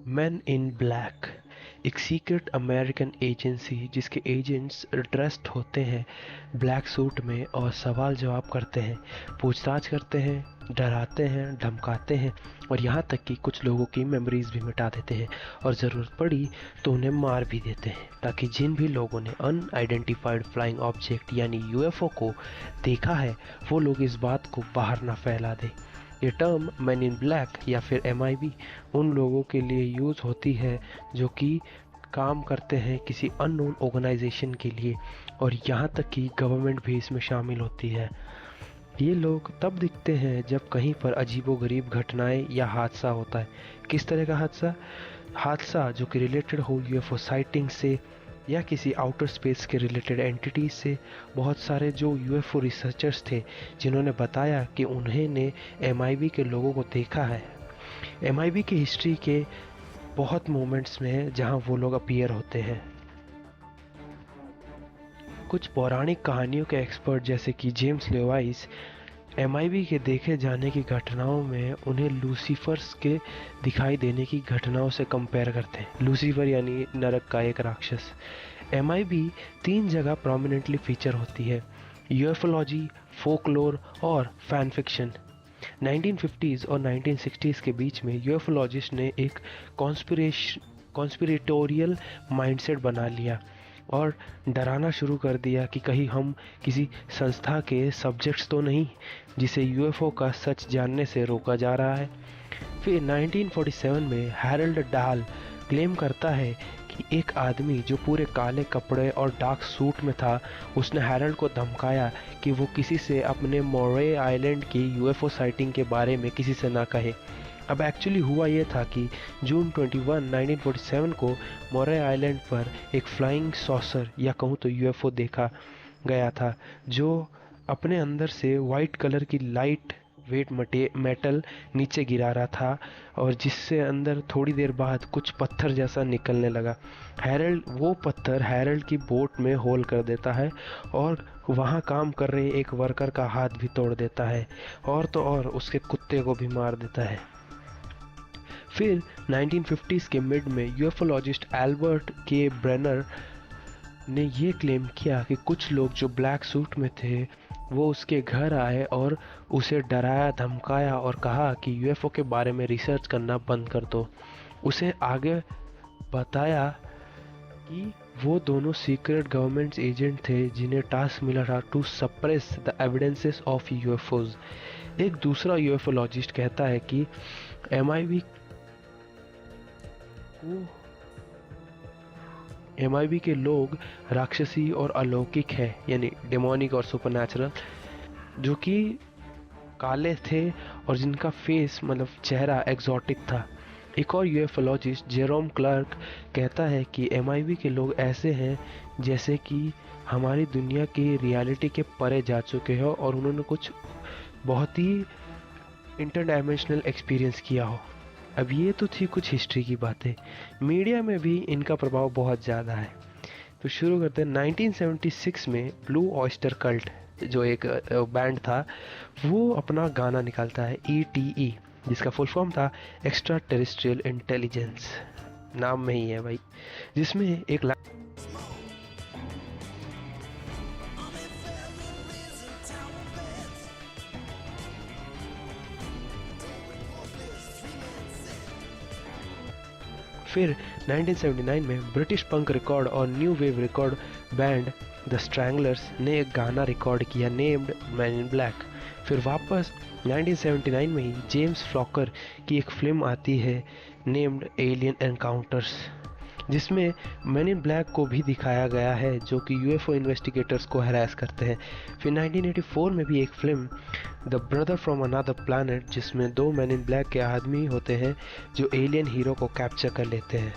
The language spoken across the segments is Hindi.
मैन इन ब्लैक एक सीक्रेट अमेरिकन एजेंसी जिसके एजेंट्स ड्रेस्ड होते हैं ब्लैक सूट में और सवाल जवाब करते हैं, पूछताछ करते हैं, डराते हैं, धमकाते हैं और यहाँ तक कि कुछ लोगों की मेमोरीज भी मिटा देते हैं और ज़रूरत पड़ी तो उन्हें मार भी देते हैं, ताकि जिन भी लोगों ने अनआइडेंटिफाइड फ्लाइंग ऑब्जेक्ट यानी यूएफओ को देखा है वो लोग इस बात को बाहर ना फैला दें। ये टर्म मैन इन ब्लैक या फिर MIB उन लोगों के लिए यूज़ होती है जो कि काम करते हैं किसी अननोन ऑर्गेनाइजेशन के लिए, और यहाँ तक कि गवर्नमेंट भी इसमें शामिल होती है। ये लोग तब दिखते हैं जब कहीं पर अजीबोगरीब घटनाएं या हादसा होता है। किस तरह का हादसा जो कि रिलेटेड हो UFO साइटिंग से या किसी आउटर स्पेस के रिलेटेड एंटिटीज से। बहुत सारे जो UFO रिसर्चर्स थे जिन्होंने बताया कि उन्होंने MIB के लोगों को देखा है। MIB की हिस्ट्री के बहुत मोमेंट्स में है जहां वो लोग अपीयर होते हैं। कुछ पौराणिक कहानियों के एक्सपर्ट जैसे कि जेम्स लेवाइस MIB के देखे जाने की घटनाओं में उन्हें लूसीफर्स के दिखाई देने की घटनाओं से कंपेयर करते हैं। लूसीफर यानी नरक का एक राक्षस। MIB 3 जगह प्रोमिनेंटली फीचर होती है: यूएफोलॉजी, फोकलोर और फैन फिक्शन। 1950s और 1960s के बीच में यूएफोलॉजिस्ट ने एक कॉन्स्पिरेटोरियल माइंडसेट बना लिया और डराना शुरू कर दिया कि कहीं हम किसी संस्था के सब्जेक्ट्स तो नहीं जिसे UFO का सच जानने से रोका जा रहा है। फिर 1947 में हैरोल्ड डाल क्लेम करता है कि एक आदमी जो पूरे काले कपड़े और डार्क सूट में था, उसने हैरोल्ड को धमकाया कि वो किसी से अपने मोरे आइलैंड की UFO साइटिंग के बारे में किसी से ना कहे। अब एक्चुअली हुआ ये था कि जून 21, 1947 को मोरे आइलैंड पर एक फ्लाइंग सॉसर या कहूँ तो UFO देखा गया था जो अपने अंदर से वाइट कलर की लाइट वेट मेटल नीचे गिरा रहा था और जिससे अंदर थोड़ी देर बाद कुछ पत्थर जैसा निकलने लगा। वो पत्थर हैरोल्ड की बोट में होल कर देता है और वहाँ काम कर रहे एक वर्कर का हाथ भी तोड़ देता है और तो और उसके कुत्ते को भी मार देता है। फिर 1950s के मिड में यूएफोलॉजिस्ट एल्बर्ट के ब्रेनर ने ये क्लेम किया कि कुछ लोग जो ब्लैक सूट में थे वो उसके घर आए और उसे डराया, धमकाया और कहा कि UFO के बारे में रिसर्च करना बंद कर दो। उसे आगे बताया कि वो दोनों सीक्रेट गवर्नमेंट एजेंट थे जिन्हें टास्क मिला था to suppress the evidences of UFOs। एक दूसरा यूएफोलॉजिस्ट कहता है कि MIB के लोग राक्षसी और अलौकिक है, यानी डेमोनिक और सुपरनैचुरल, जो कि काले थे और जिनका फेस मतलब चेहरा एग्जॉटिक था। एक और यूएफोलॉजिस्ट जेरोम क्लार्क कहता है कि MIB के लोग ऐसे हैं जैसे कि हमारी दुनिया की रियलिटी के परे जा चुके हो और उन्होंने कुछ बहुत ही इंटरडायमेंशनल एक्सपीरियंस किया हो। अब ये तो थी कुछ हिस्ट्री की बातें। मीडिया में भी इनका प्रभाव बहुत ज़्यादा है। तो शुरू करते हैं। 1976 में ब्लू ऑयस्टर कल्ट जो एक बैंड था वो अपना गाना निकालता है ETE, जिसका फुल फॉर्म था एक्स्ट्रा टेरेस्ट्रियल इंटेलिजेंस, नाम में ही है भाई, जिसमें एक फिर 1979 में ब्रिटिश पंक रिकॉर्ड और new wave record band the Stranglers ने एक गाना रिकॉर्ड किया नेम्ड मैन इन ब्लैक। फिर वापस 1979 में ही जेम्स फ्लॉकर की एक फिल्म आती है नेम्ड एलियन एनकाउंटर्स, जिसमें मैन इन ब्लैक को भी दिखाया गया है जो कि UFO इन्वेस्टिगेटर्स को हरास करते हैं। फिर 1984 में भी एक film the brother from another planet, जिसमें 2 मैन इन ब्लैक के आदमी होते हैं जो एलियन हीरो को कैप्चर कर लेते हैं।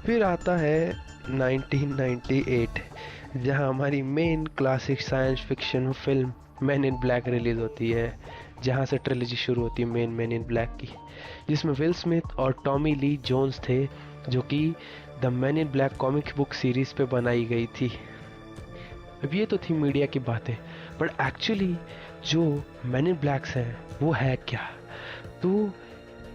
फिर आता है 1998 जहां हमारी main classic science fiction film man in black release होती है, जहां से ट्रिलॉजी शुरू होती है मैन इन ब्लैक की, जिसमें विल स्मिथ और टॉमी ली जोन्स थे जो कि the man in black comic book series पे बनाई गई थी। अब ये तो थी मीडिया की बातें, बट एक्चुअली जो मैन इन ब्लैक्स हैं वो है क्या। तो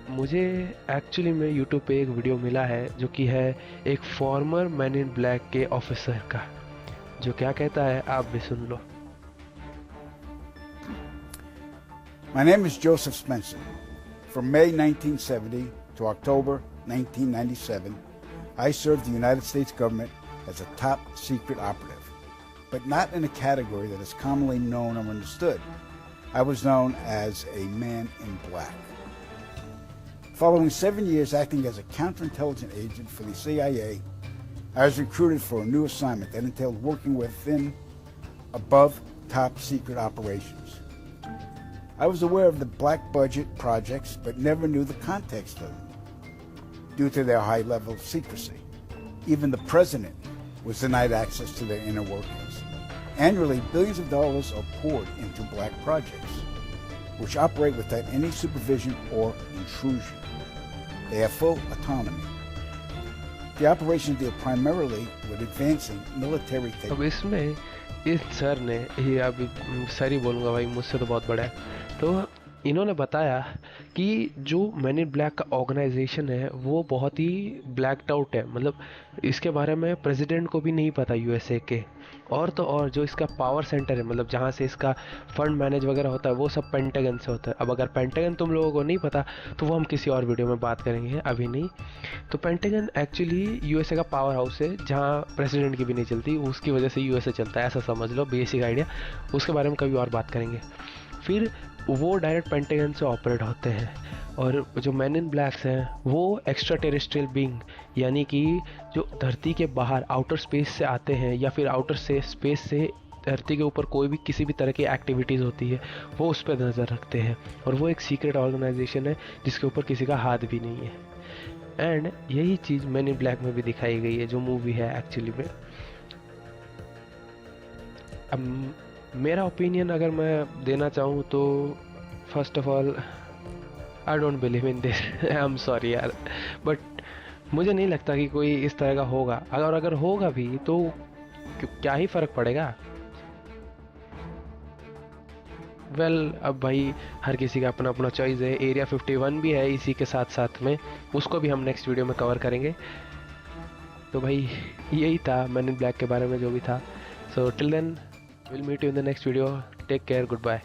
मुझे एक्चुअली में यूट्यूब पे एक वीडियो मिला है जो कि है एक फॉर्मर मैन इन ब्लैक के ऑफिसर का, जो क्या कहता है आप भी सुन लो। My name is Joseph Spencer. From May 1970 to October 1997, I served the United States government as a top secret operative, but not in a category that is commonly known or understood. I was known as a man in black. Following 7 years acting as a counterintelligence agent for the CIA, I was recruited for a new assignment that entailed working within above top secret operations. I was aware of the black budget projects, but never knew the context of them due to their high level of secrecy. Even the president was denied access to their inner workings. Annually, billions of dollars are poured into black projects, which operate without any supervision or intrusion. They have full autonomy. The operations deal primarily with advancing military अब technology. इसमें इस सर ने, ये अभी सर ही बोलूँगा भाई, मुझसे तो बहुत बड़ा है, तो इन्होंने बताया कि जो मैन इन ब्लैक का ऑर्गेनाइजेशन है वो बहुत ही ब्लैक्ड आउट है। मतलब इसके बारे में प्रेसिडेंट को भी नहीं पता यूएसए के, और तो और जो इसका पावर सेंटर है, मतलब जहाँ से इसका फंड मैनेज वगैरह होता है, वो सब पेंटागन से होता है। अब अगर पेंटागन तुम लोगों को नहीं पता तो वो हम किसी और वीडियो में बात करेंगे, अभी नहीं। तो पेंटागन एक्चुअली यूएसए का पावर हाउस है, जहाँ प्रेसिडेंट की भी नहीं चलती, उसकी वजह से यूएसए चलता है, ऐसा समझ लो, बेसिक आइडिया। उसके बारे में कभी और बात करेंगे। फिर वो डायरेक्ट पेंटागन से ऑपरेट होते हैं, और जो मैन इन ब्लैक्स हैं वो एक्स्ट्रा टेरेस्ट्रियल बीइंग, यानी कि जो धरती के बाहर आउटर स्पेस से आते हैं, या फिर आउटर से स्पेस से धरती के ऊपर कोई भी किसी भी तरह की एक्टिविटीज़ होती है वो उस पर नज़र रखते हैं। और वो एक सीक्रेट ऑर्गेनाइजेशन है जिसके ऊपर किसी का हाथ भी नहीं है। एंड यही चीज़ मैन इन ब्लैक में भी दिखाई गई है, जो मूवी है एक्चुअली में। अब मेरा ओपिनियन अगर मैं देना चाहूँ तो first of all I don't believe in this, I am sorry यार, बट मुझे नहीं लगता कि कोई इस तरह का होगा। अगर होगा भी तो क्या ही फ़र्क पड़ेगा। अब भाई हर किसी का अपना अपना चॉइस है। एरिया 51 भी है इसी के साथ साथ में, उसको भी हम नेक्स्ट वीडियो में कवर करेंगे। तो भाई यही था मैन इन ब्लैक के बारे में जो भी था। So till then, we'll meet you in the next video. Take care. Goodbye.